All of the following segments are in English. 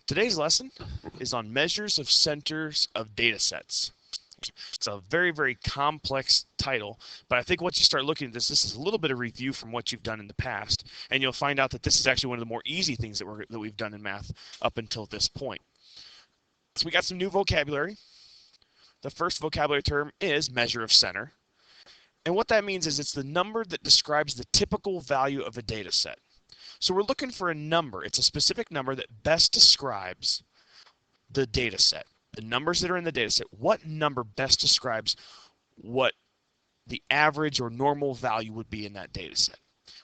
Today's lesson is on measures of centers of data sets. It's a very, very complex title, but I think once you start looking at this is a little bit of review from what you've done in the past, and you'll find out that this is actually one of the more easy things that we've done in math up until this point. So we got some new vocabulary. The first vocabulary term is measure of center, and what that means is it's the number that describes the typical value of a data set. So we're looking for a number. It's a specific number that best describes the data set. The numbers that are in the data set, what number best describes what the average or normal value would be in that data set?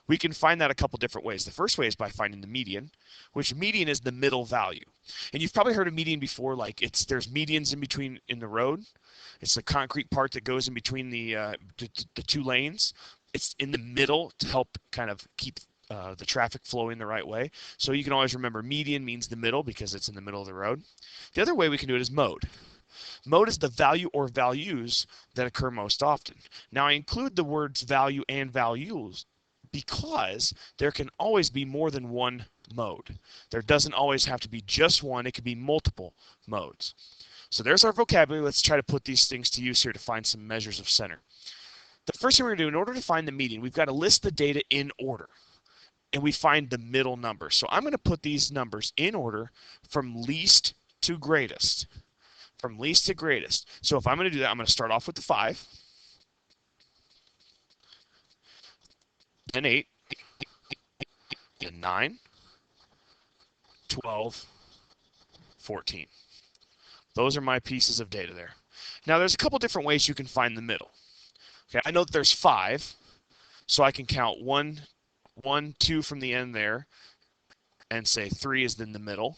We can find that a couple different ways. The first way is by finding the median, which median is the middle value. And you've probably heard of median before, like there's medians in between in the road. It's the concrete part that goes in between the two lanes. It's in the middle to help kind of keep the traffic flowing the right way. So you can always remember median means the middle because it's in the middle of the road. The other way we can do it is mode. Mode is the value or values that occur most often. Now I include the words value and values because there can always be more than one mode. There doesn't always have to be just one, it could be multiple modes. So there's our vocabulary. Let's try to put these things to use here to find some measures of center. The first thing we're going to do, in order to find the median, we've got to list the data in order. And we find the middle number. So I'm going to put these numbers in order from least to greatest. From least to greatest. So if I'm going to do that, I'm going to start off with the 5, then 8, then 9, 12, 14. Those are my pieces of data there. Now there's a couple different ways you can find the middle. Okay, I know that there's 5, so I can count 1, 2 from the end there, and say 3 is in the middle.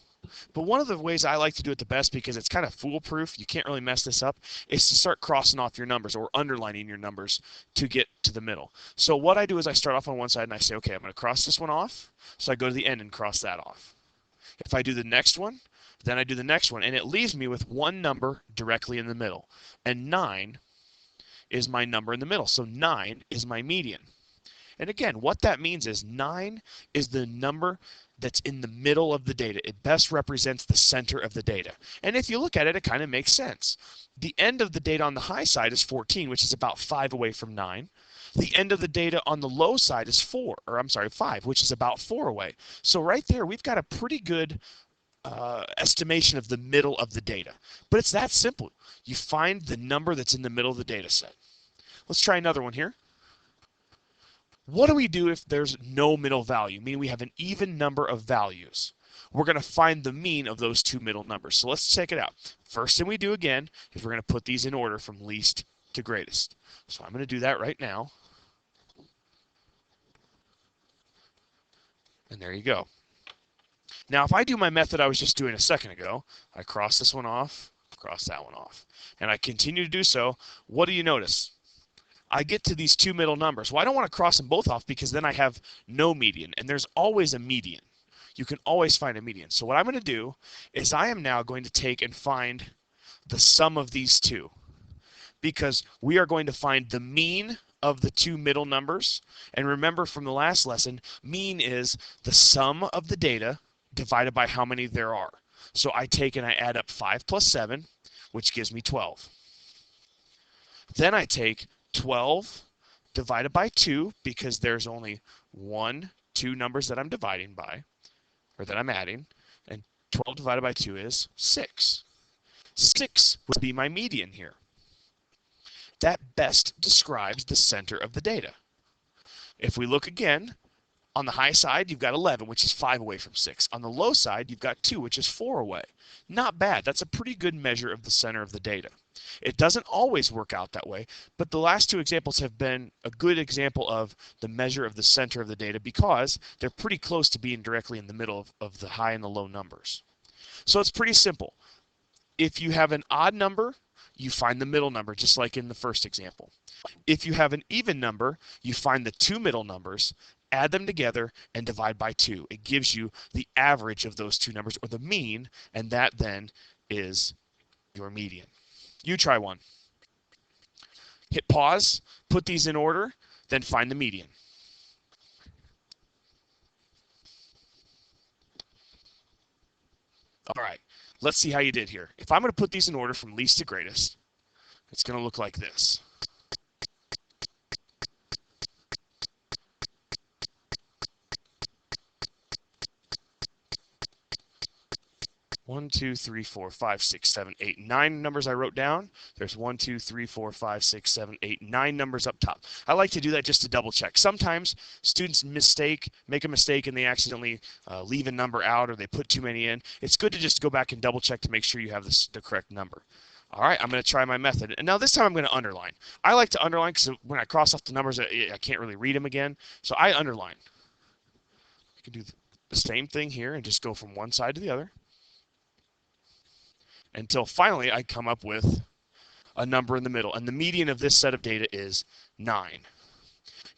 But one of the ways I like to do it the best, because it's kind of foolproof, you can't really mess this up, is to start crossing off your numbers or underlining your numbers to get to the middle. So what I do is I start off on one side and I say, okay, I'm going to cross this one off. So I go to the end and cross that off. If I do the next one, then I do the next one, and it leaves me with one number directly in the middle. And 9 is my number in the middle. So 9 is my median. And again, what that means is 9 is the number that's in the middle of the data. It best represents the center of the data. And if you look at it, it kind of makes sense. The end of the data on the high side is 14, which is about 5 away from 9. The end of the data on the low side is 5, which is about 4 away. So right there, we've got a pretty good estimation of the middle of the data. But it's that simple. You find the number that's in the middle of the data set. Let's try another one here. What do we do if there's no middle value, meaning we have an even number of values? We're going to find the mean of those two middle numbers. So let's check it out. First thing we do again is we're going to put these in order from least to greatest. So I'm going to do that right now. And there you go. Now, if I do my method I was just doing a second ago, I cross this one off, cross that one off, and I continue to do so, what do you notice? I get to these two middle numbers. Well, I don't want to cross them both off because then I have no median, and there's always a median. You can always find a median. So what I'm going to do is I am now going to take and find the sum of these two, because we are going to find the mean of the two middle numbers. And remember from the last lesson, mean is the sum of the data divided by how many there are. So I take and I add up 5 plus 7, which gives me 12. Then I take 12 divided by 2, because there's only 2 numbers that I'm dividing by, or that I'm adding, and 12 divided by 2 is 6. 6 would be my median here. That best describes the center of the data. If we look again, on the high side, you've got 11, which is 5 away from 6. On the low side, you've got 2, which is 4 away. Not bad. That's a pretty good measure of the center of the data. It doesn't always work out that way, but the last two examples have been a good example of the measure of the center of the data because they're pretty close to being directly in the middle of the high and the low numbers. So it's pretty simple. If you have an odd number, you find the middle number, just like in the first example. If you have an even number, you find the two middle numbers, add them together, and divide by 2. It gives you the average of those two numbers, or the mean, and that then is your median. You try one. Hit pause, put these in order, then find the median. All right, let's see how you did here. If I'm going to put these in order from least to greatest, it's going to look like this. 1, 2, 3, 4, 5, 6, 7, 8, 9 numbers I wrote down. There's 1, 2, 3, 4, 5, 6, 7, 8, 9 numbers up top. I like to do that just to double check. Sometimes students make a mistake and they accidentally leave a number out or they put too many in. It's good to just go back and double check to make sure you have the correct number. All right, I'm going to try my method. And now this time I'm going to underline. I like to underline because when I cross off the numbers, I can't really read them again. So I underline. I can do the same thing here and just go from one side to the other, until finally I come up with a number in the middle. And the median of this set of data is 9.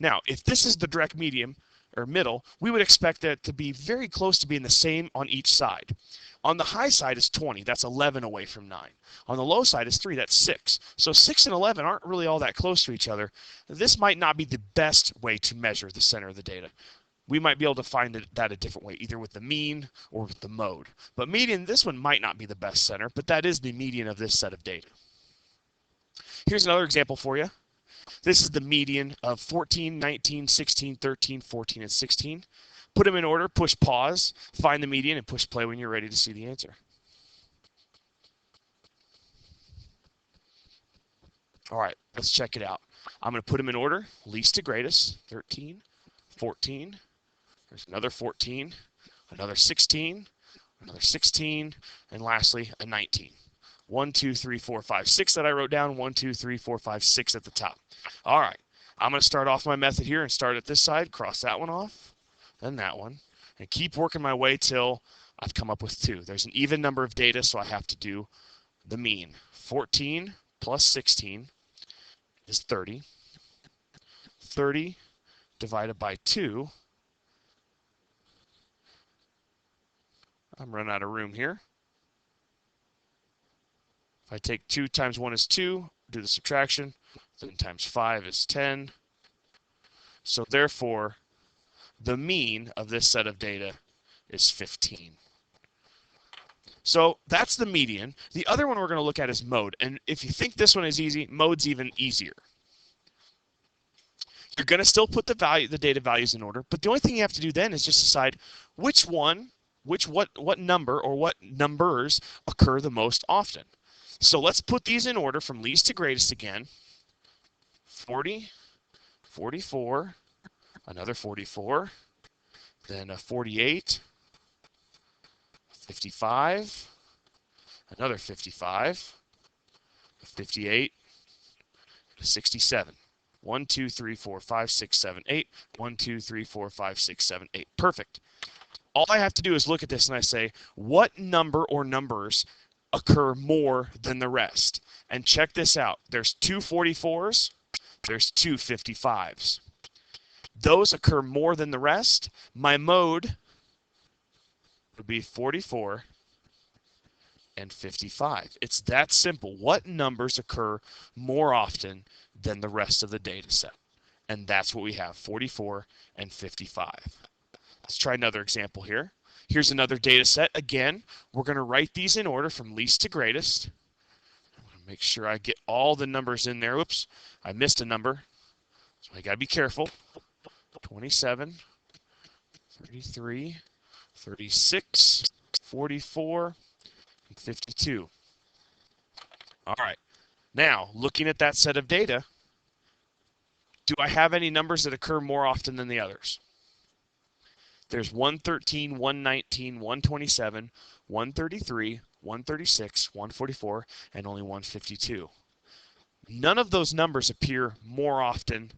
Now, if this is the direct median or middle, we would expect that to be very close to being the same on each side. On the high side is 20. That's 11 away from 9. On the low side is 3. That's 6. So 6 and 11 aren't really all that close to each other. This might not be the best way to measure the center of the data. We might be able to find that a different way, either with the mean or with the mode. But median, this one might not be the best center, but that is the median of this set of data. Here's another example for you. This is the median of 14, 19, 16, 13, 14, and 16. Put them in order, push pause, find the median, and push play when you're ready to see the answer. All right, let's check it out. I'm going to put them in order, least to greatest, 13, 14, there's another 14, another 16, another 16, and lastly, a 19. 1, 2, 3, 4, 5, 6 that I wrote down. 1, 2, 3, 4, 5, 6 at the top. All right, I'm going to start off my method here and start at this side, cross that one off, then that one, and keep working my way till I've come up with 2. There's an even number of data, so I have to do the mean. 14 plus 16 is 30. 30 divided by 2. I'm running out of room here. If I take 2 times 1 is 2, do the subtraction, then times 5 is 10. So therefore, the mean of this set of data is 15. So that's the median. The other one we're going to look at is mode. And if you think this one is easy, mode's even easier. You're going to still put the data values in order, but the only thing you have to do then is just decide what number or what numbers occur the most often. So let's put these in order from least to greatest again. 40, 44, another 44, then a 48, 55, another 55, 58, 67. 1, 2, 3, 4, 5, 6, 7, 8. 1, 2, 3, 4, 5, 6, 7, 8. Perfect. All I have to do is look at this and I say, what number or numbers occur more than the rest? And check this out. There's 2 44s. There's 2 55s. Those occur more than the rest. My mode would be 44 and 55. It's that simple. What numbers occur more often than the rest of the data set? And that's what we have, 44 and 55. Let's try another example here. Here's another data set. Again, we're going to write these in order from least to greatest. I'm going to make sure I get all the numbers in there. Oops, I missed a number. So I got to be careful. 27, 33, 36, 44, and 52. All right. Now, looking at that set of data, do I have any numbers that occur more often than the others? There's 113, 119, 127, 133, 136, 144, and only 152. None of those numbers appear more often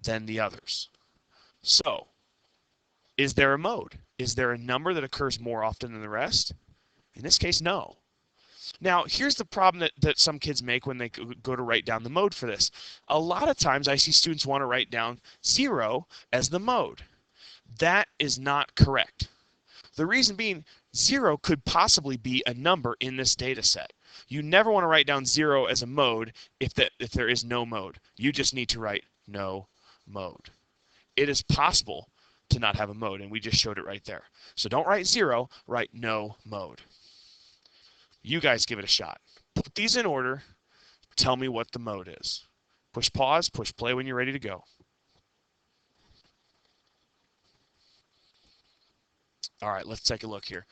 than the others. So, is there a mode? Is there a number that occurs more often than the rest? In this case, no. Now, here's the problem that some kids make when they go to write down the mode for this. A lot of times I see students want to write down 0 as the mode. That is not correct. The reason being, 0 could possibly be a number in this data set. You never want to write down 0 as a mode if there is no mode. You just need to write no mode. It is possible to not have a mode, and we just showed it right there. So don't write 0, write no mode. You guys give it a shot. Put these in order. Tell me what the mode is. Push pause, push play when you're ready to go. All right, let's take a look here.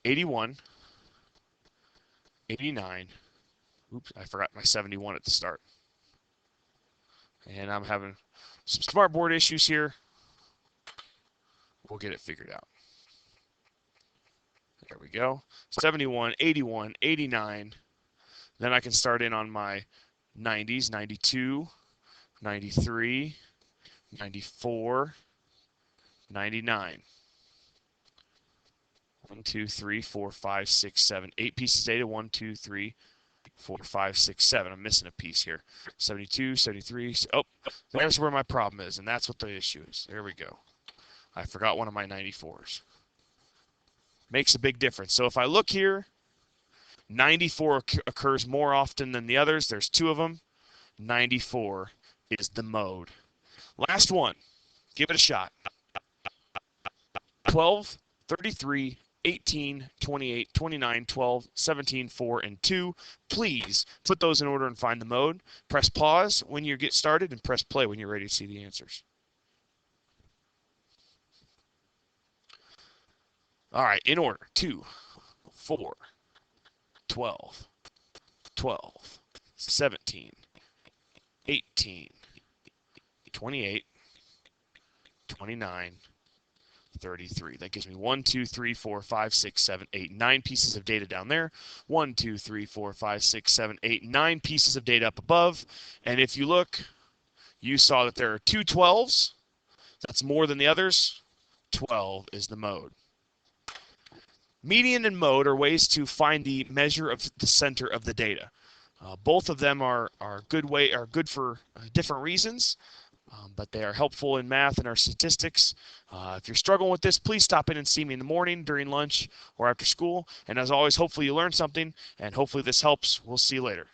81, 89. Oops, I forgot my 71 at the start. And I'm having some smartboard issues here. We'll get it figured out. There we go. 71, 81, 89. Then I can start in on my 90s, 92, 93, 94, 99. 1, 2, 3, 4, 5, 6, 7, 8 pieces of data. 1, 2, 3, 4, 5, 6, 7. I'm missing a piece here. 72, 73. Oh, there's where my problem is, and that's what the issue is. There we go. I forgot one of my 94s. Makes a big difference. So if I look here, 94 occurs more often than the others. There's 2 of them. 94 is the mode. Last one. Give it a shot. 12, 33, 18, 28, 29, 12, 17, 4, and 2. Please put those in order and find the mode. Press pause when you get started and press play when you're ready to see the answers. All right, in order. 2, 4, 12, 12, 17, 18, 28, 29, 33. That gives me 1, 2, 3, 4, 5, 6, 7, 8, 9 pieces of data down there. 1, 2, 3, 4, 5, 6, 7, 8, 9 pieces of data up above. And if you look, you saw that there are 2 12s. That's more than the others. 12 is the mode. Median and mode are ways to find the measure of the center of the data. Both of them are good for different reasons, but they are helpful in math and our statistics. If you're struggling with this, please stop in and see me in the morning, during lunch, or after school. And as always, hopefully you learned something, and hopefully this helps. We'll see you later.